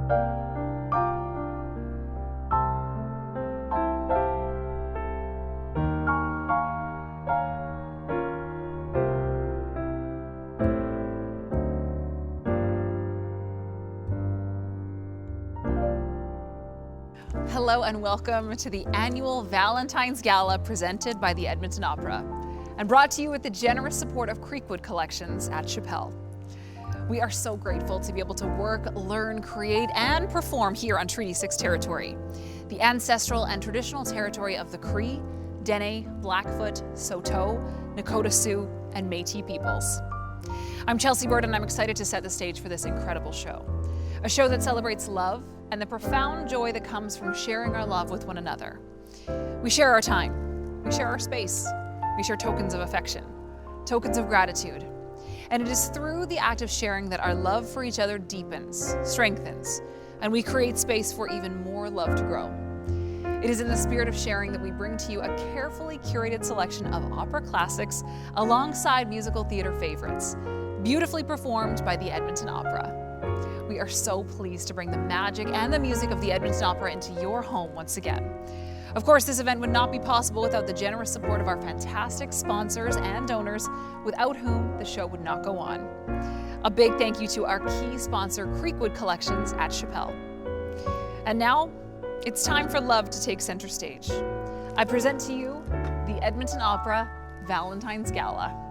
Hello and welcome to the annual Valentine's Gala presented by the Edmonton Opera and brought to you with the generous support of Creekwood Collections at Chappelle. We are so grateful to be able to work, learn, create, and perform here on Treaty 6 territory, the ancestral and traditional territory of the Cree, Dene, Blackfoot, Saulteaux, Nakota Sioux, and Métis peoples. I'm Chelsea Bird and I'm excited to set the stage for this incredible show. A show that celebrates love and the profound joy that comes from sharing our love with one another. We share our time, we share our space, we share tokens of affection, tokens of gratitude. And it is through the act of sharing that our love for each other deepens, strengthens, and we create space for even more love to grow. It is in the spirit of sharing that we bring to you a carefully curated selection of opera classics alongside musical theater favorites, beautifully performed by the Edmonton Opera. We are so pleased to bring the magic and the music of the Edmonton Opera into your home once again. Of course, this event would not be possible without the generous support of our fantastic sponsors and donors, without whom the show would not go on. A big thank you to our key sponsor, Creekwood Collections at Chappelle. And now, it's time for love to take center stage. I present to you the Edmonton Opera Valentine's Gala.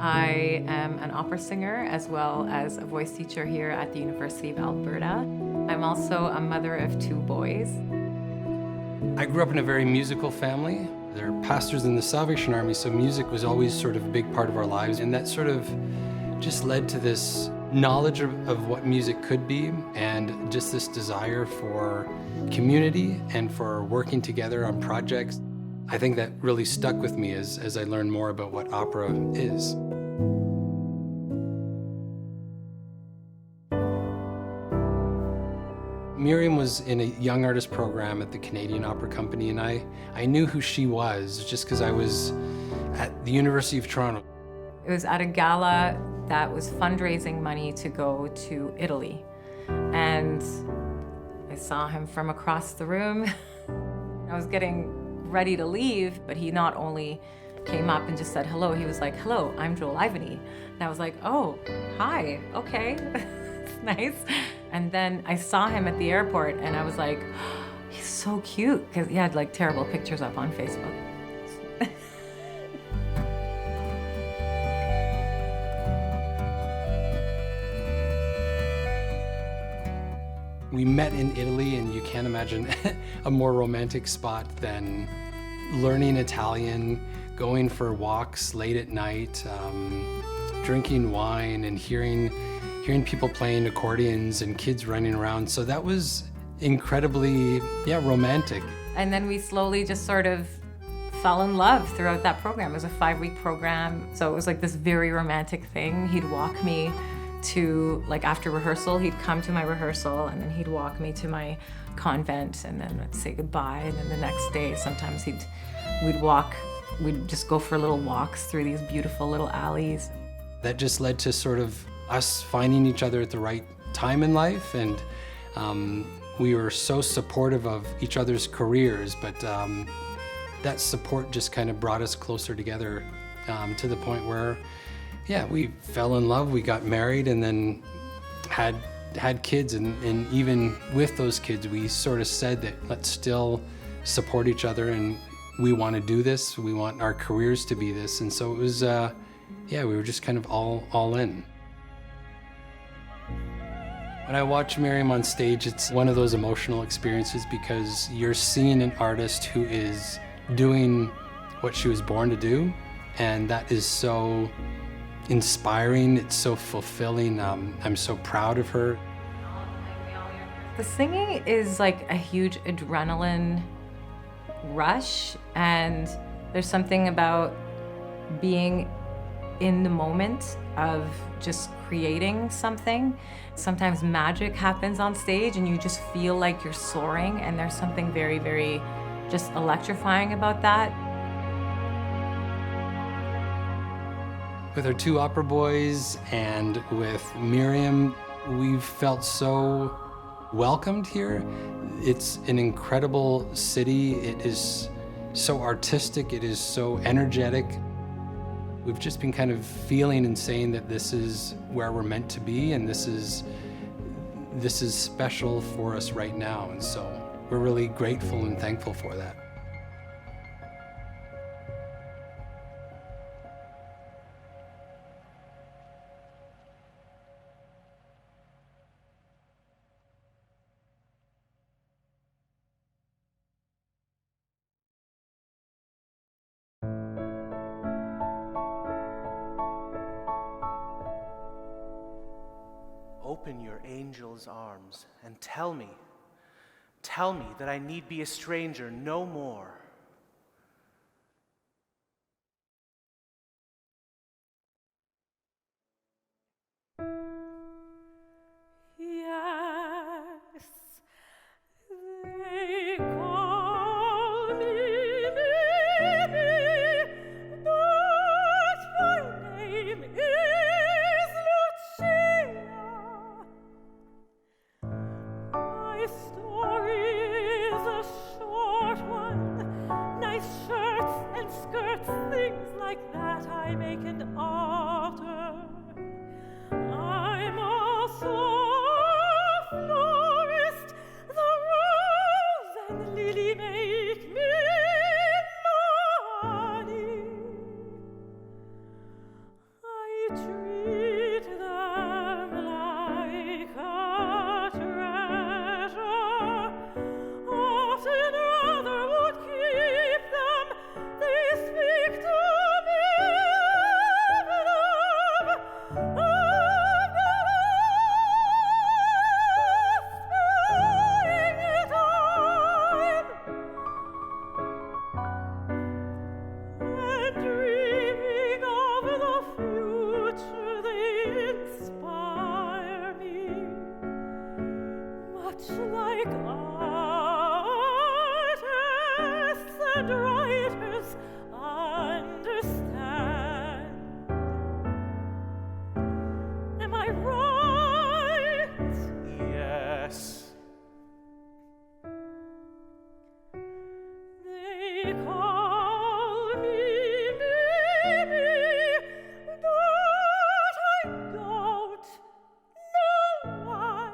I am an opera singer as well as a voice teacher here at the University of Alberta. I'm also a mother of 2 boys. I grew up in a very musical family. They're pastors in the Salvation Army, so music was always sort of a big part of our lives. And that sort of just led to this knowledge of what music could be and just this desire for community and for working together on projects. I think that really stuck with me as I learned more about what opera is. Miriam was in a young artist program at the Canadian Opera Company, and I knew who she was just because I was at the University of Toronto. It was at a gala that was fundraising money to go to Italy. And I saw him from across the room. I was getting ready to leave, but he not only came up and just said hello, he was like, "Hello, I'm Joel Ivany." And I was like, "Oh, hi, okay." Nice. And then I saw him at the airport and I was like, oh, he's so cute, because he had like terrible pictures up on Facebook. We met in Italy, and you can't imagine a more romantic spot than learning Italian, going for walks late at night, drinking wine and hearing people playing accordions and kids running around. So that was incredibly, romantic. And then we slowly just sort of fell in love throughout that program. It was a 5-week program. So it was like this very romantic thing. He'd walk me to, like after rehearsal, he'd come to my rehearsal and then he'd walk me to my convent and then I'd say goodbye. And then the next day, sometimes we'd just go for little walks through these beautiful little alleys. That just led to sort of us finding each other at the right time in life, and we were so supportive of each other's careers, but that support just kind of brought us closer together to the point where, we fell in love, we got married, and then had kids, and even with those kids, we sort of said that let's still support each other, and we want to do this, we want our careers to be this, and so it was, we were just kind of all in. When I watch Miriam on stage, it's one of those emotional experiences because you're seeing an artist who is doing what she was born to do, and that is so inspiring, it's so fulfilling. I'm so proud of her. The singing is like a huge adrenaline rush, and there's something about being in the moment of just creating something. Sometimes magic happens on stage and you just feel like you're soaring, and there's something very, very just electrifying about that. With our two opera boys and with Miriam, we've felt so welcomed here. It's an incredible city. It is so artistic. It is so energetic. We've just been kind of feeling and saying that this is where we're meant to be, and this is special for us right now. And so we're really grateful and thankful for that. Open your angel's arms and tell me that I need be a stranger no more. Yes, they call me Mimì, but my name is Lucia. My story is a short one. Nice shirts and skirts, things like that I make and alter. I'm also a florist. The rose and lily make me money. I treat them like a treasure. Often rather would keep them. They speak to me of love. Like artists and writers understand. Am I right? Yes. They call me Mimì, but I don't know why.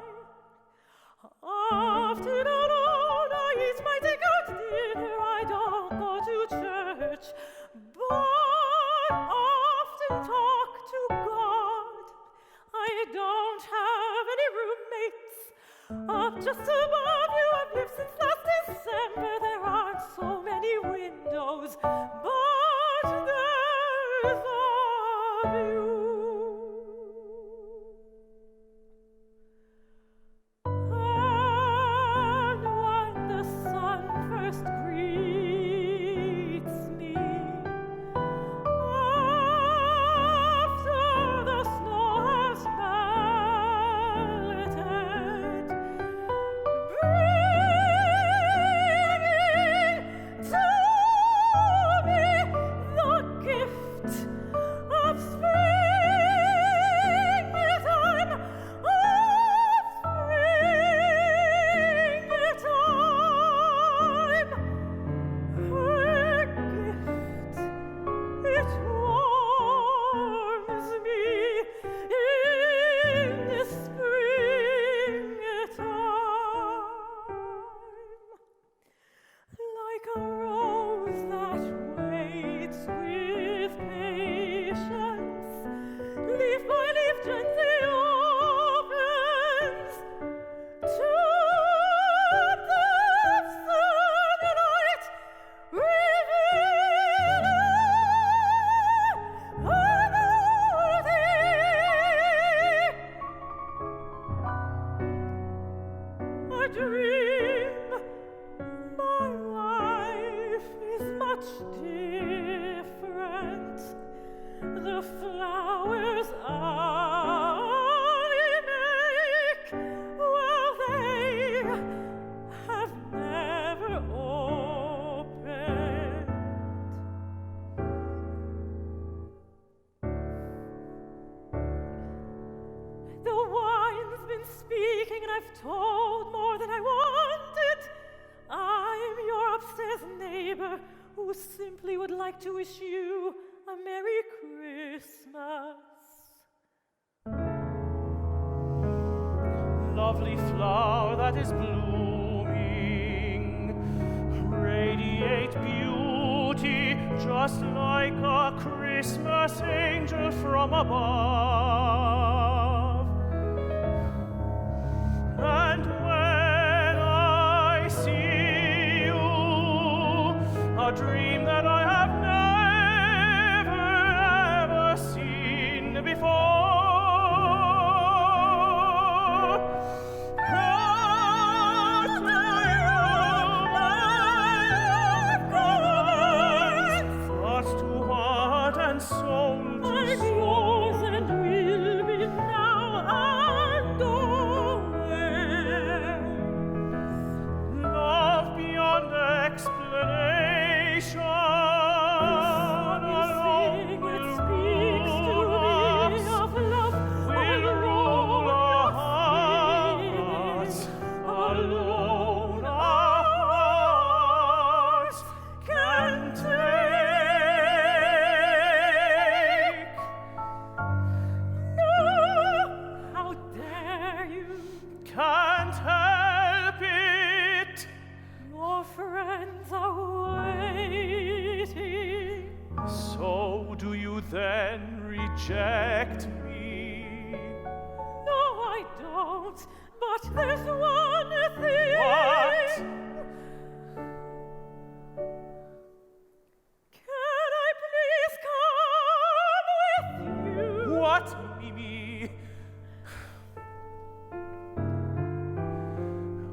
Often alone I eat my takeout dinner, I don't go to church, but often talk to God. I don't have any roommates. Up just above you I've lived since last December. There aren't so many windows, but there's a view. And when the sun first greets me, after the snow has melted, dream. My life is much different. The flowers I make, well, they have never opened. The wine's been speaking, and I've told more than I wanted. I'm your upstairs neighbor who simply would like to wish you a Merry Christmas. Lovely flower that is blooming, radiate beauty just like a Christmas angel from above. And when I see you, a dream that I have never seen before. Soul to I'm soul. yours and will be now and always. Love beyond explanation. Sing, it speaks to me of love. Will rule our hearts. Alone our hearts can take. How dare you? Can't help it. Your friends are waiting. So do you then reject me? No, I don't. But there's one thing. What? Can I please come with you? What, Mimì?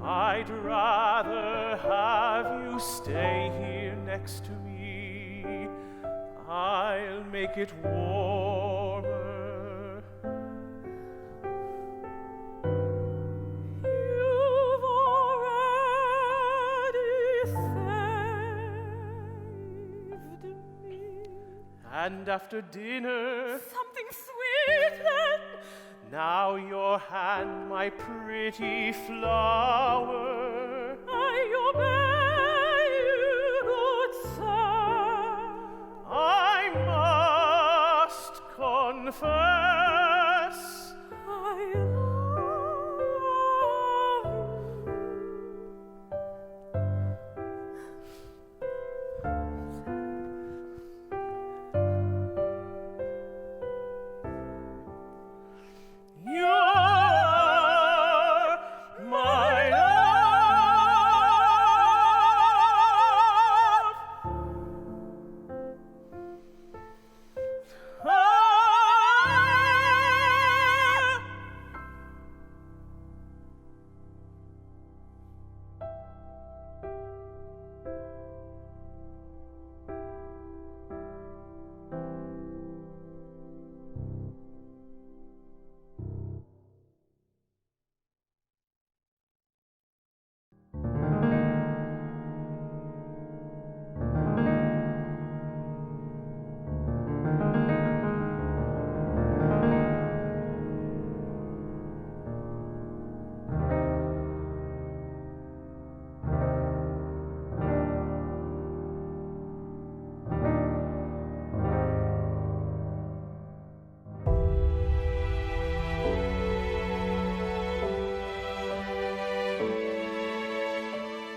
I'd rather have you stay here next to me. I'll make it warmer. You've already saved me. And after dinner, Something sweet then. now your hand, my pretty flower. I obey you, good sir. I must confess. I love You're my love.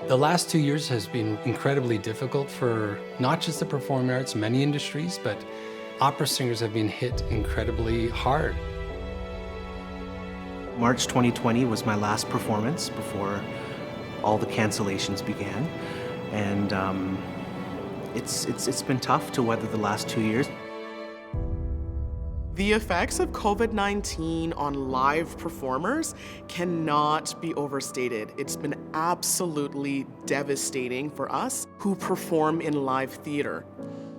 The last 2 years has been incredibly difficult for not just the performing arts, many industries, but opera singers have been hit incredibly hard. March 2020 was my last performance before all the cancellations began, and it's been tough to weather the last 2 years. The effects of COVID-19 on live performers cannot be overstated. It's been absolutely devastating for us who perform in live theater,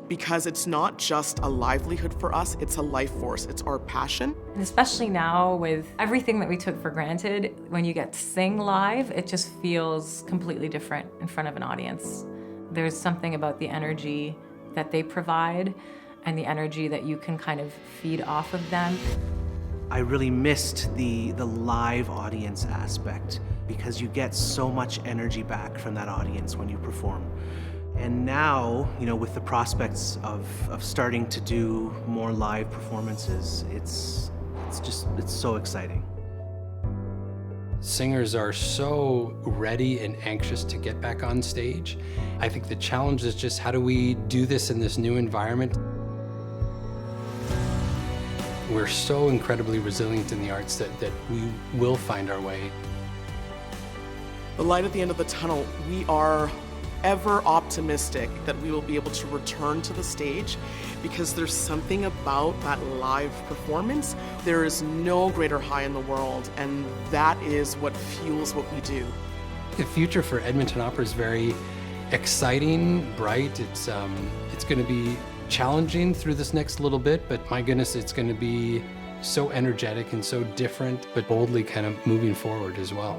because it's not just a livelihood for us, it's a life force, it's our passion. And especially now with everything that we took for granted, when you get to sing live, it just feels completely different in front of an audience. There's something about the energy that they provide and the energy that you can kind of feed off of them. I really missed the live audience aspect, because you get so much energy back from that audience when you perform. And now, with the prospects of starting to do more live performances, it's so exciting. Singers are so ready and anxious to get back on stage. I think the challenge is just, how do we do this in this new environment? We're so incredibly resilient in the arts that we will find our way. The light at the end of the tunnel, we are ever optimistic that we will be able to return to the stage, because there's something about that live performance. There is no greater high in the world, and that is what fuels what we do. The future for Edmonton Opera is very exciting, bright. It's going to be challenging through this next little bit, but my goodness, it's going to be so energetic and so different, but boldly kind of moving forward as well.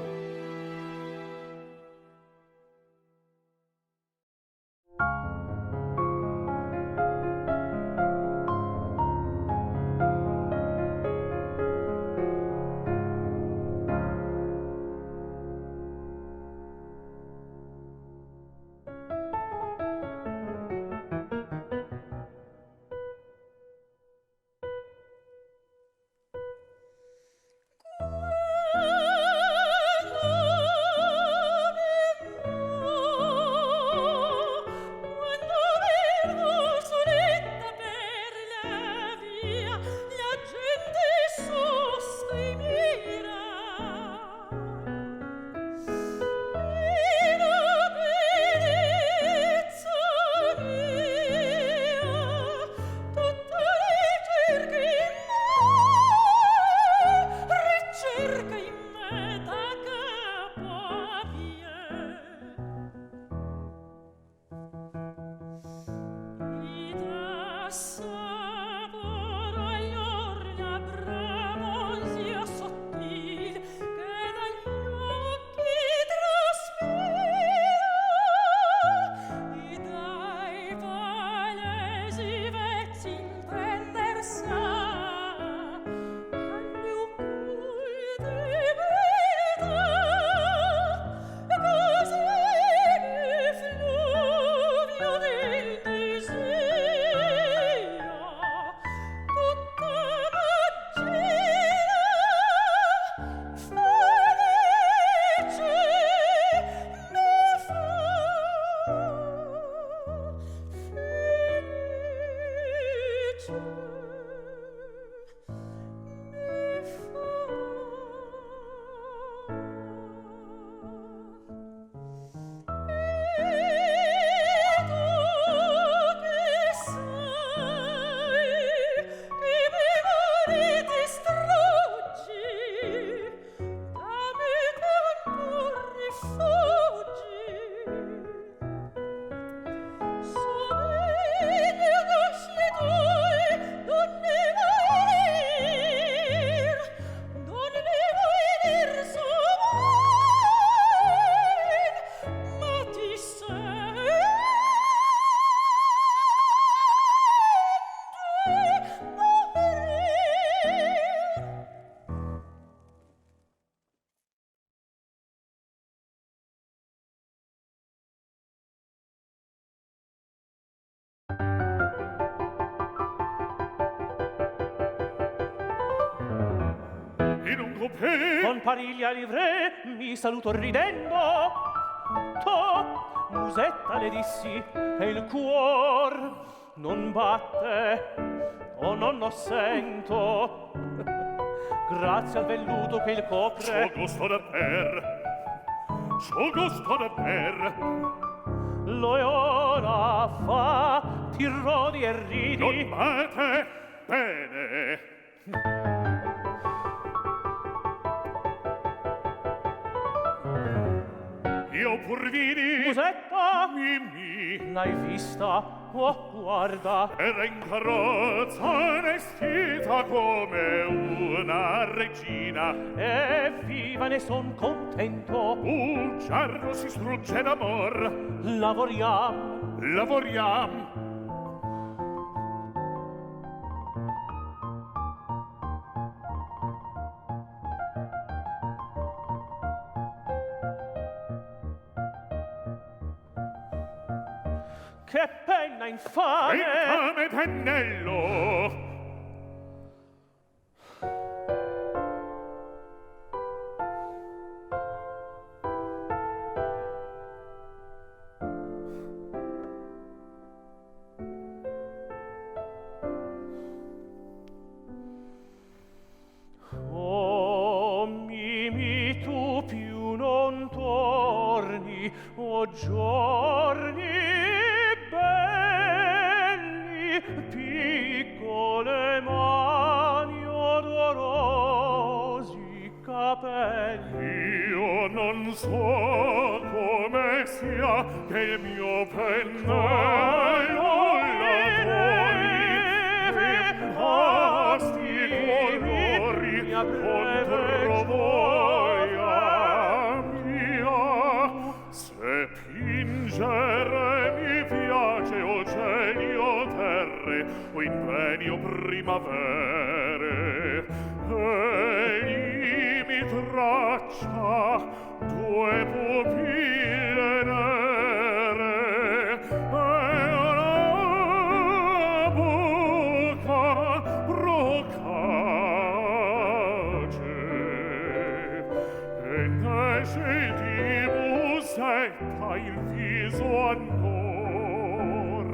Con pariglia livré mi saluto ridendo. To, musetta le dissi, e il cuor non batte, o non lo sento. Grazie al velluto che il copre. C'ho gusto da per. Lo e ora fa, ti rodi e ridi. Non bate, bene. Io pur vidi Musetta, Mimì, l'hai vista? Oh, guarda. era in carrozza vestita come una regina. E viva, ne son contento. Un cerno si strugge d'amor. Lavoriam. Lavoriam. Che penna infame. Infame pennello. Oh, Mimì, tu più non torni, oh giorni belli, piccole mani, odorosi capelli. Io non so come sia che il mio pennello lavori e basti colori contro voglia mia. Se pingere mi piace o cieli o terre o inverni o primavere, egli mi traccia due pupille nere e una bocca procace e ne senti musetta il viso ancor.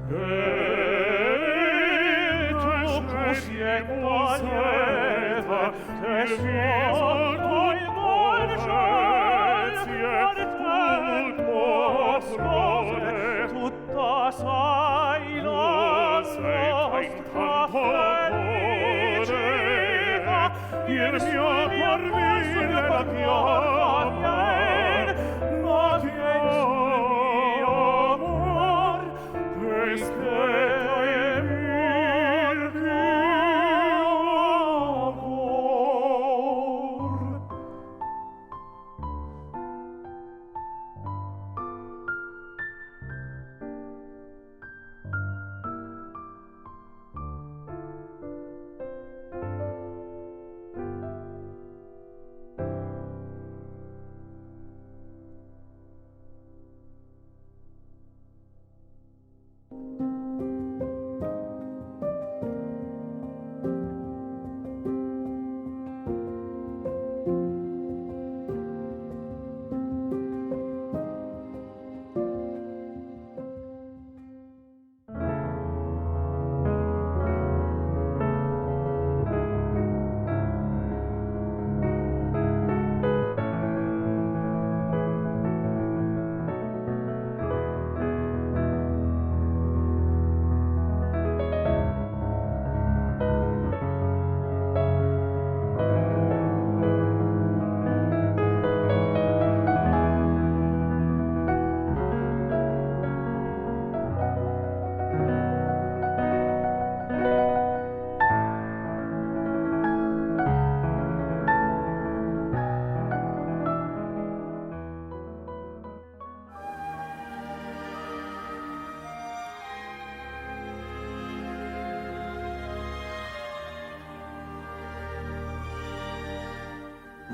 E te senti musetta il viso tutta sai la nostra felicità, il mio cuor vive la chiama, ma mio amor, questo è il mio amor.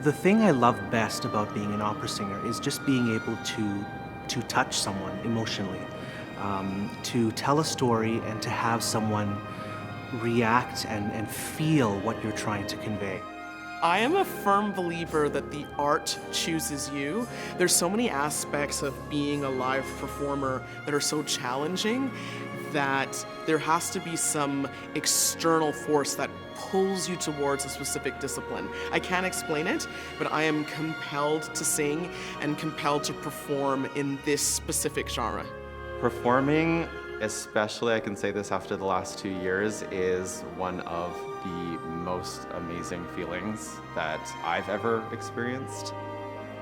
The thing I love best about being an opera singer is just being able to touch someone emotionally, to tell a story and to have someone react and feel what you're trying to convey. I am a firm believer that the art chooses you. There's so many aspects of being a live performer that are so challenging that there has to be some external force that pulls you towards a specific discipline. I can't explain it, but I am compelled to sing and compelled to perform in this specific genre. Performing especially, I can say this after the last 2 years, is one of the most amazing feelings that I've ever experienced.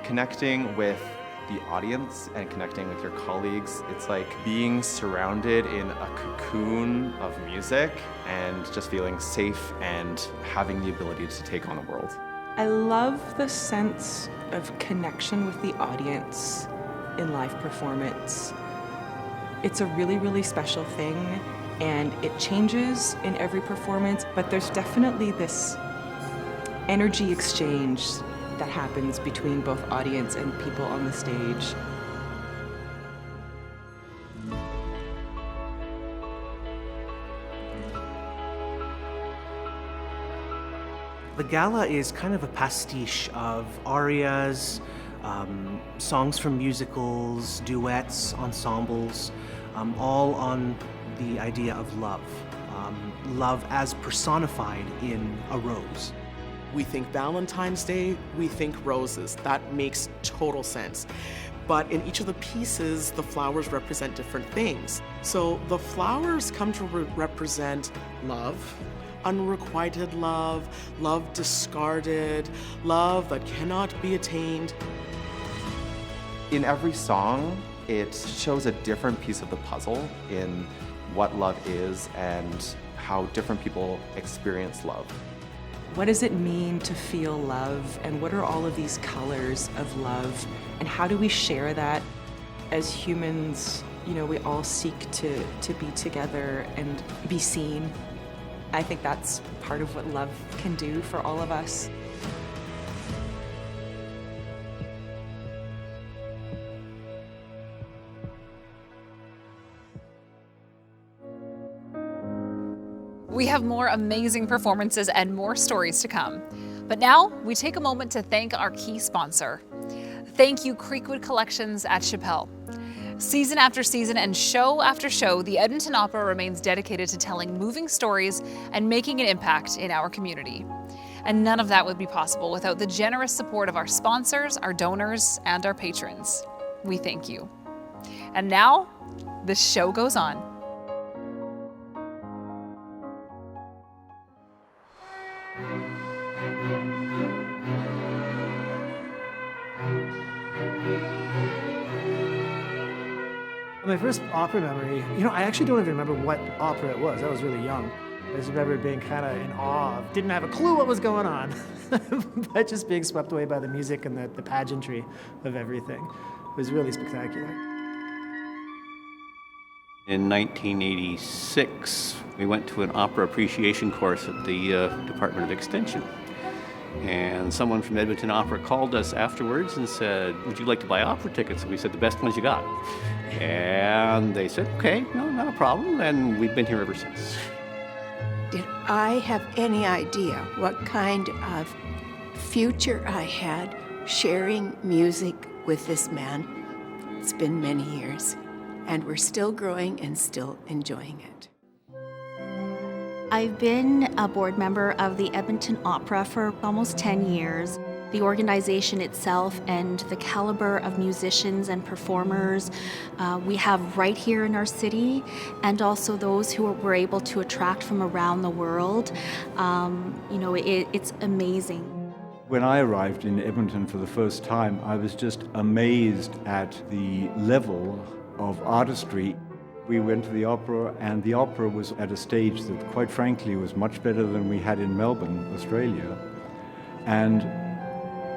Connecting with the audience and connecting with your colleagues, it's like being surrounded in a cocoon of music and just feeling safe and having the ability to take on the world. I love the sense of connection with the audience in live performance. It's a really, really special thing, and it changes in every performance, but there's definitely this energy exchange that happens between both audience and people on the stage. The Gala is kind of a pastiche of arias, songs from musicals, duets, ensembles, all on the idea of love. Love as personified in a rose. We think Valentine's Day, we think roses. That makes total sense. But in each of the pieces, the flowers represent different things. So the flowers come to represent love, unrequited love, love discarded, love that cannot be attained. In every song, it shows a different piece of the puzzle in what love is and how different people experience love. What does it mean to feel love, and what are all of these colors of love, and how do we share that? As humans, you know, we all seek to be together and be seen. I think that's part of what love can do for all of us. We have more amazing performances and more stories to come. But now we take a moment to thank our key sponsor. Thank you, Creekwood Collections at Chappelle. Season after season and show after show, the Edmonton Opera remains dedicated to telling moving stories and making an impact in our community. And none of that would be possible without the generous support of our sponsors, our donors, and our patrons. We thank you. And now, the show goes on. My first opera memory, I actually don't even remember what opera it was. I was really young. I just remember being kind of in awe. Didn't have a clue what was going on, but just being swept away by the music and the pageantry of everything. It was really spectacular. In 1986, we went to an opera appreciation course at the Department of Extension. And someone from Edmonton Opera called us afterwards and said, "Would you like to buy opera tickets?" And we said, "The best ones you got." And they said, "Okay, no, not a problem." And we've been here ever since. Did I have any idea what kind of future I had sharing music with this man? It's been many years, and we're still growing and still enjoying it. I've been a board member of the Edmonton Opera for almost 10 years. The organization itself and the caliber of musicians and performers we have right here in our city, and also those who we're able to attract from around the world, it's amazing. When I arrived in Edmonton for the first time, I was just amazed at the level of artistry. We went to the opera, and the opera was at a stage that, quite frankly, was much better than we had in Melbourne, Australia, and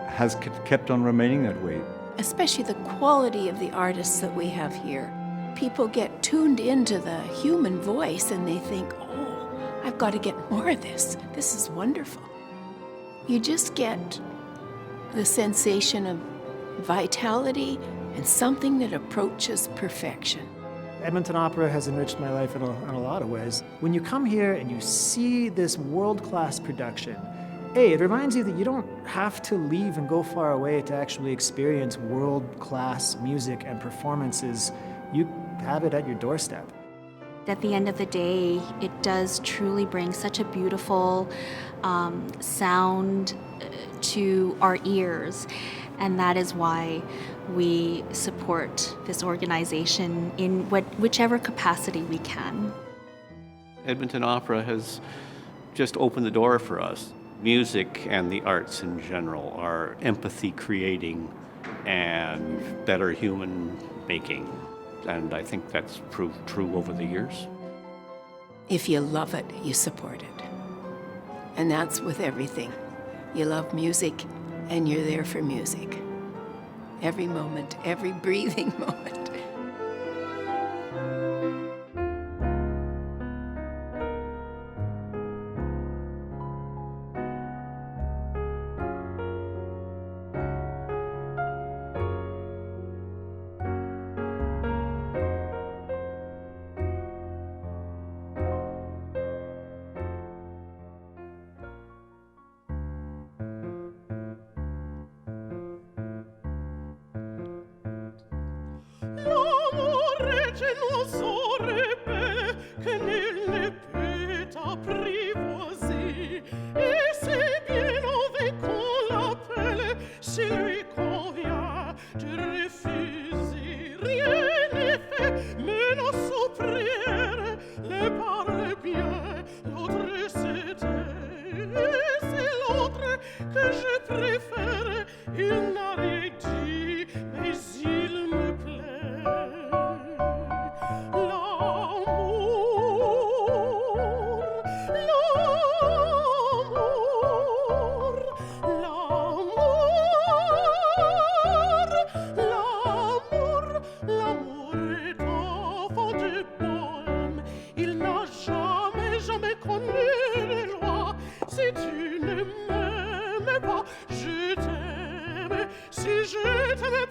has kept on remaining that way. Especially the quality of the artists that we have here. People get tuned into the human voice and they think, "Oh, I've got to get more of this. This is wonderful." You just get the sensation of vitality and something that approaches perfection. Edmonton Opera has enriched my life in a lot of ways. When you come here and you see this world-class production, it reminds you that you don't have to leave and go far away to actually experience world-class music and performances. You have it at your doorstep. At the end of the day, it does truly bring such a beautiful sound to our ears. And that is why we support this organization in whichever capacity we can. Edmonton Opera has just opened the door for us. Music and the arts in general are empathy creating and better human making. And I think that's proved true over the years. If you love it, you support it. And that's with everything. You love music, and you're there for music. Every moment, every breathing moment. L'amore che non sarebbe che nel ne peut apprivoiser et c'est bien avec qu'on l'appelle si lui convient de refuser. Rien n'est fait, mais nos prières le parle bien. L'autre c'était, et c'est l'autre que je préfère. Il n'a rien dit, mais il me plaît.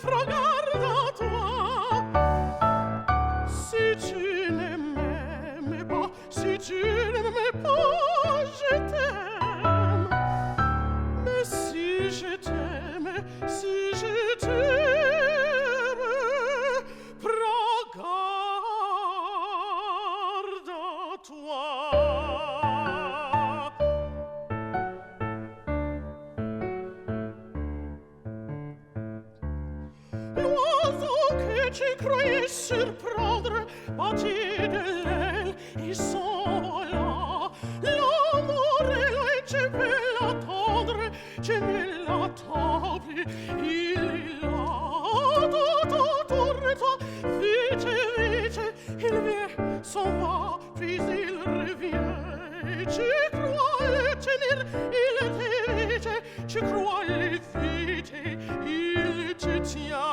Prends garde à toi. Si tu ne m'aimes pas, si tu ne m'aimes pas, je t'aime. Mais si je t'aime, si je t'aime, prends garde à toi. Tu croyais surprendre, bâti de l'aile, il s'envola. L'amour est loin, tu veux l'attendre, tu ne l'attends plus. Il est là, autour de toi, vite, vite, il vient, s'en va, puis il revient. Tu crois le tenir, il t'évite, tu crois l'éviter, il te tient.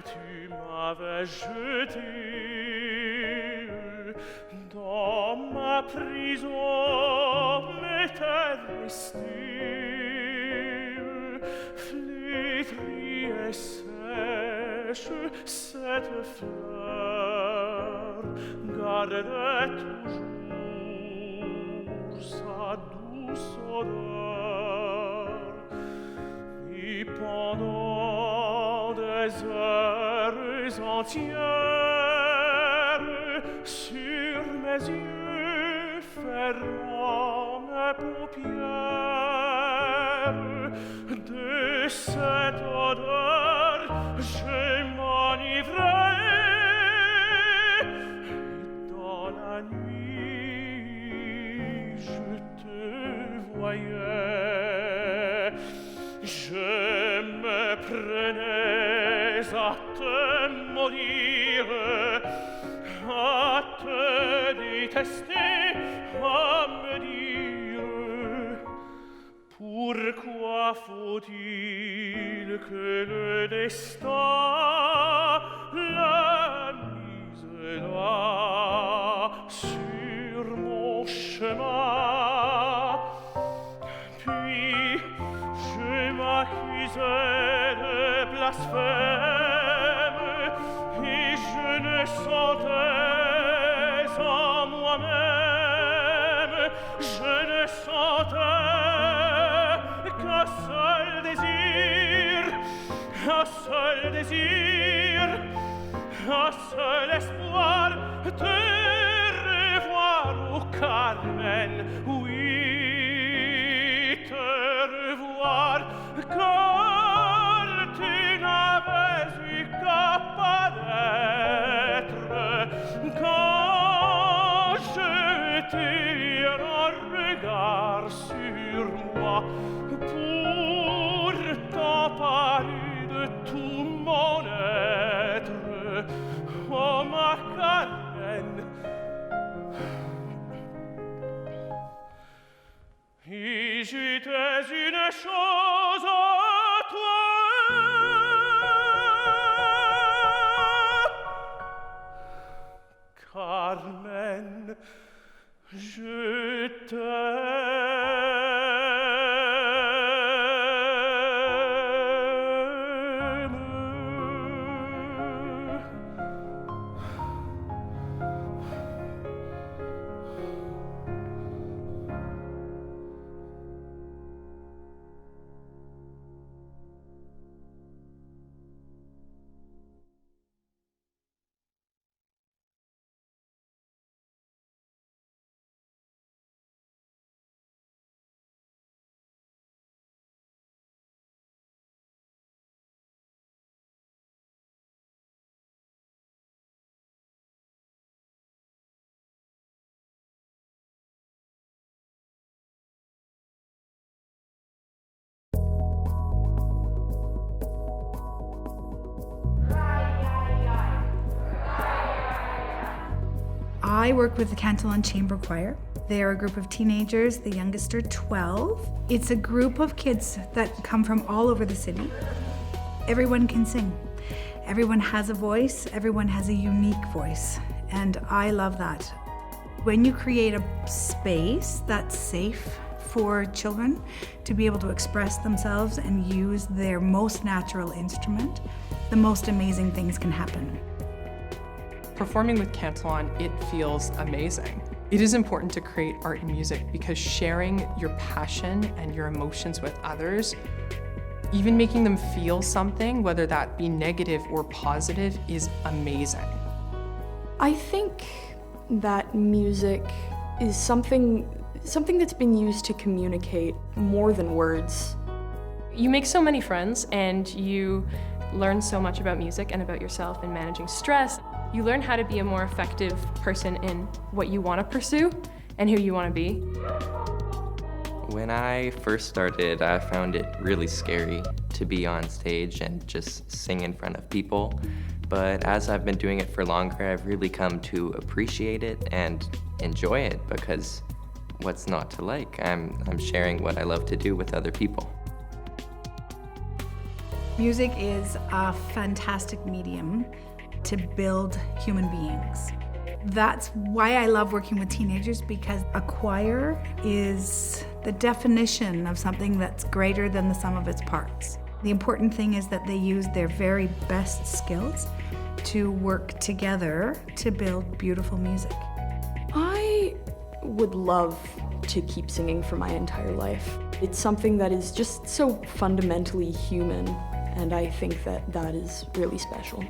Tu m'avais jeté dans ma prison, m'était resté flétrie et sèche cette fleur, gardait toujours sa douce odeur, et pendant des heures entières sur mes yeux fermant mes paupières de cette odeur je m'enivrais, et dans la nuit je te voyais. Je me prenais à te maudire, à te détester, à me dire pourquoi faut-il que le destin la mise là sur mon chemin. Puis je m'accusais de blasphème et je ne sentais en moi-même, je ne sentais qu'un seul désir, un seul espoir de revoir au Carmen, oui, te revoir quand tu n'avais eu qu'à paraître, quand je jetais un regard sur moi pour t'emparer de tout mon être, oh ma Carmen. Et j'étais une chose à toi, Carmen, je I work with the Cantillon Chamber Choir. They are a group of teenagers, the youngest are 12. It's a group of kids that come from all over the city. Everyone can sing. Everyone has a voice, everyone has a unique voice, and I love that. When you create a space that's safe for children to be able to express themselves and use their most natural instrument, the most amazing things can happen. Performing with Cantillon, it feels amazing. It is important to create art and music because sharing your passion and your emotions with others, even making them feel something, whether that be negative or positive, is amazing. I think that music is something that's been used to communicate more than words. You make so many friends and you learn so much about music and about yourself and managing stress. You learn how to be a more effective person in what you want to pursue and who you want to be. When I first started, I found it really scary to be on stage and just sing in front of people. But as I've been doing it for longer, I've really come to appreciate it and enjoy it, because what's not to like? I'm sharing what I love to do with other people. Music is a fantastic medium to build human beings. That's why I love working with teenagers, because a choir is the definition of something that's greater than the sum of its parts. The important thing is that they use their very best skills to work together to build beautiful music. I would love to keep singing for my entire life. It's something that is just so fundamentally human, and I think that that is really special.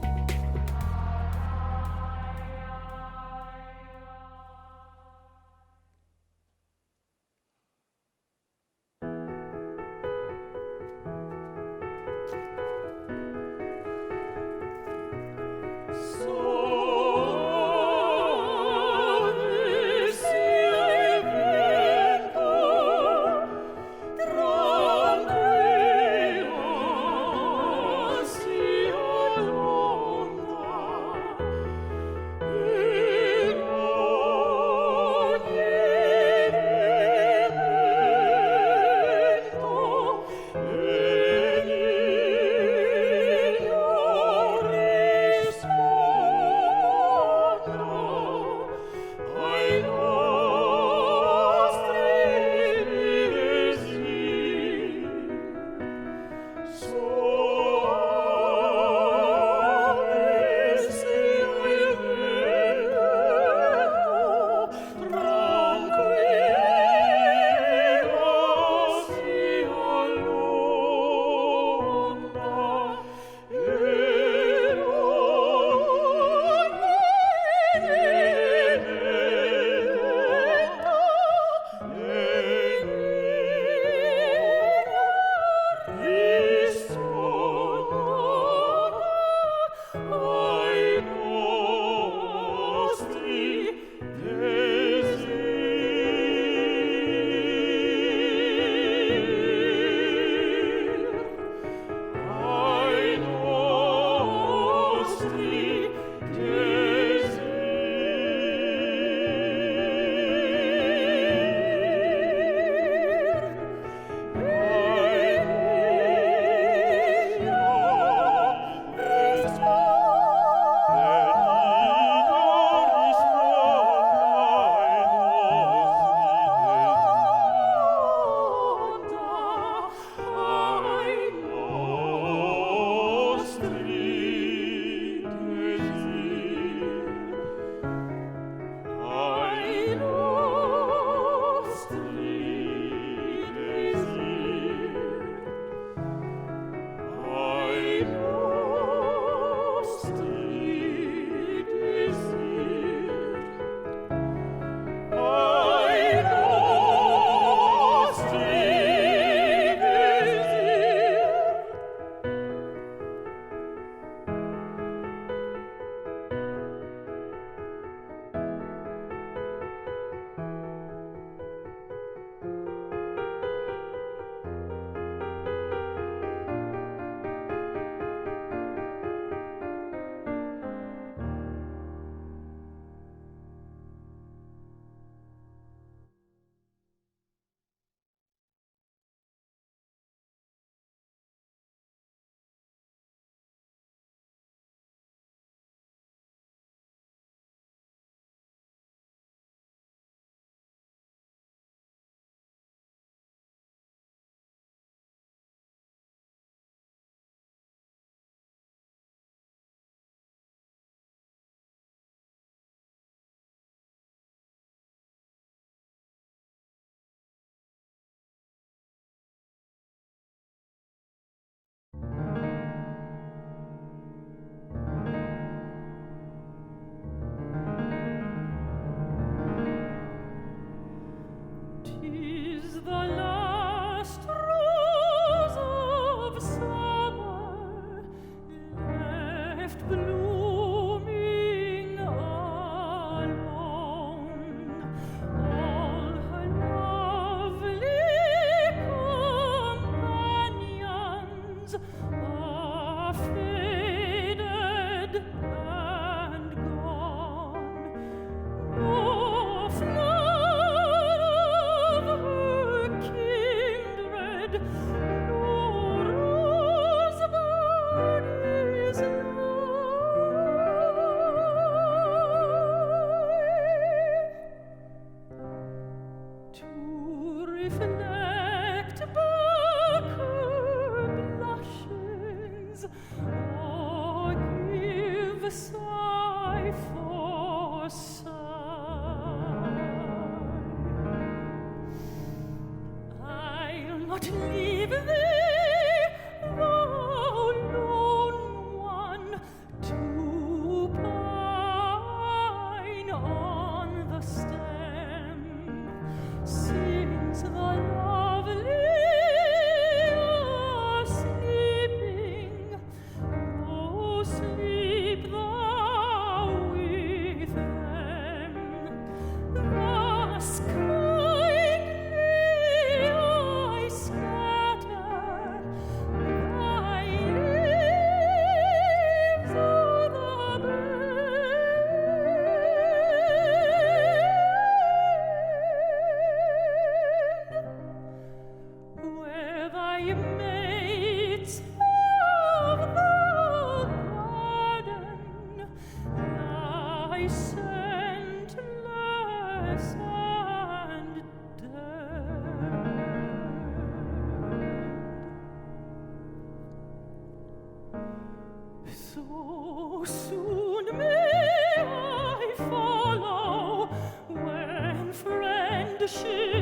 Sleep the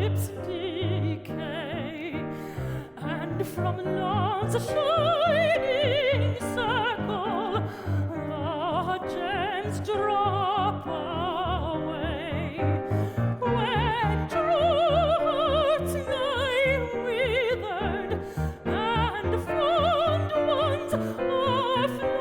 lips decay, and from love's shining circle the gems drop away. When truths lie withered and fond ones are flown,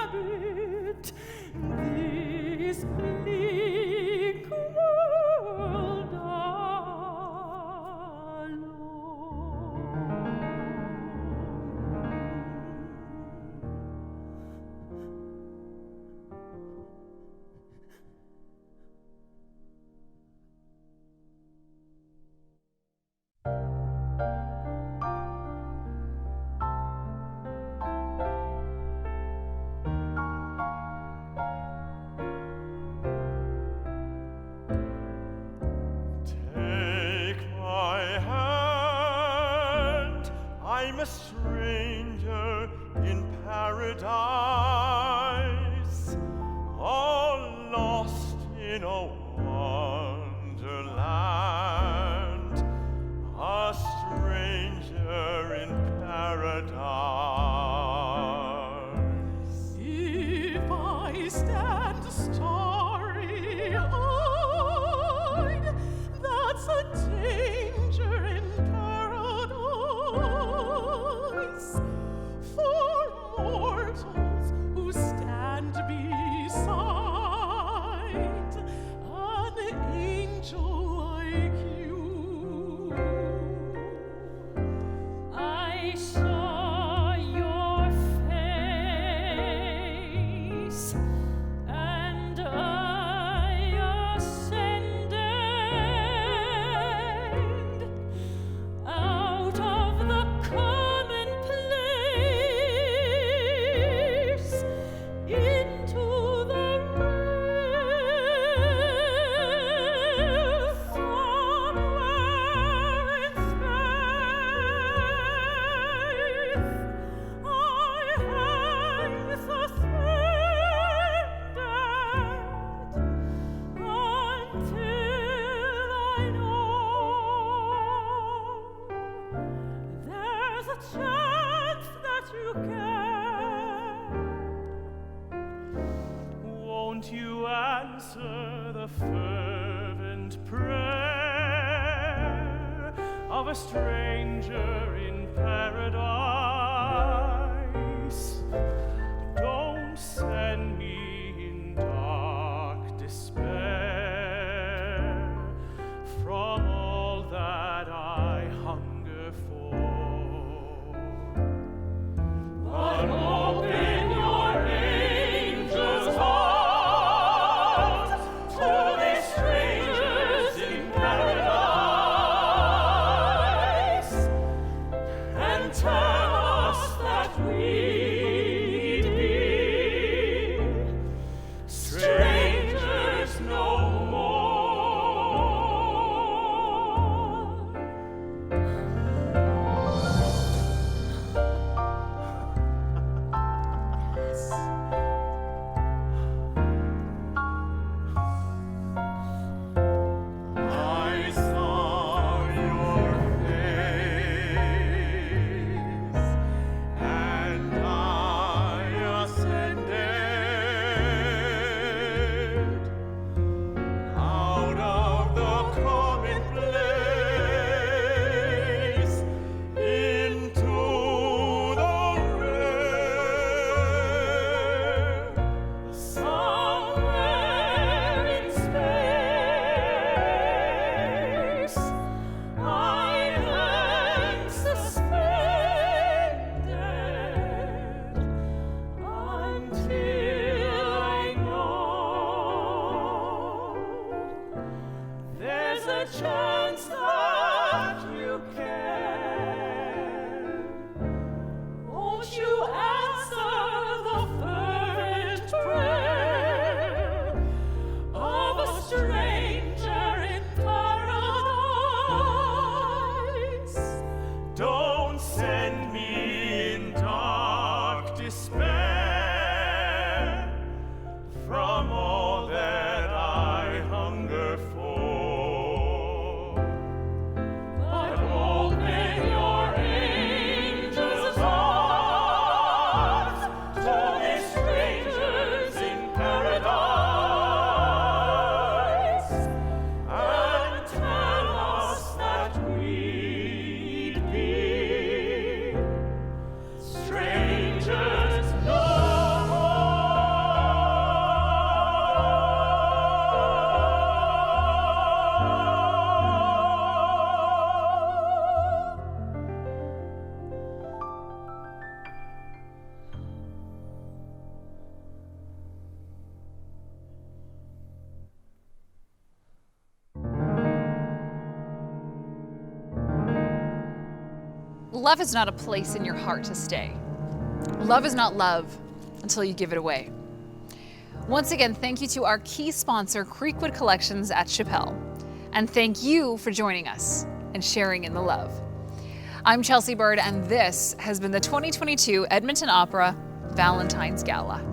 inhabit this bleak world alone. Take my hand, I'm a stranger in paradise, all lost in a wonderland, a stranger in paradise. If I stand starry-eyed, that's a danger in paradise. For mortals who stand beside an angel like you, I saw your face, and I ascended out of the commonplace into the rare. Somewhere in space I hang suspended until I know there's a chance that you can. Won't you answer the fervent prayer of a stranger in paradise? Don't send me in dark despair from all that I hunger for. But open your angel's heart to these strangers in paradise, and tell us that we'd be strangers no more. I saw your face, and I ascended out of the commonplace into the rare. Somewhere in space I hang suspended until I know there's a chance that you can. Won't you answer the fervent prayer of a stranger in paradise? love is not a place in your heart to stay. Love is not love until you give it away. Once again, thank you to our key sponsor, Creekwood Collections at Chappelle. And thank you for joining us and sharing in the love. I'm Chelsea Bird, and this has been the 2022 Edmonton Opera Valentine's Gala.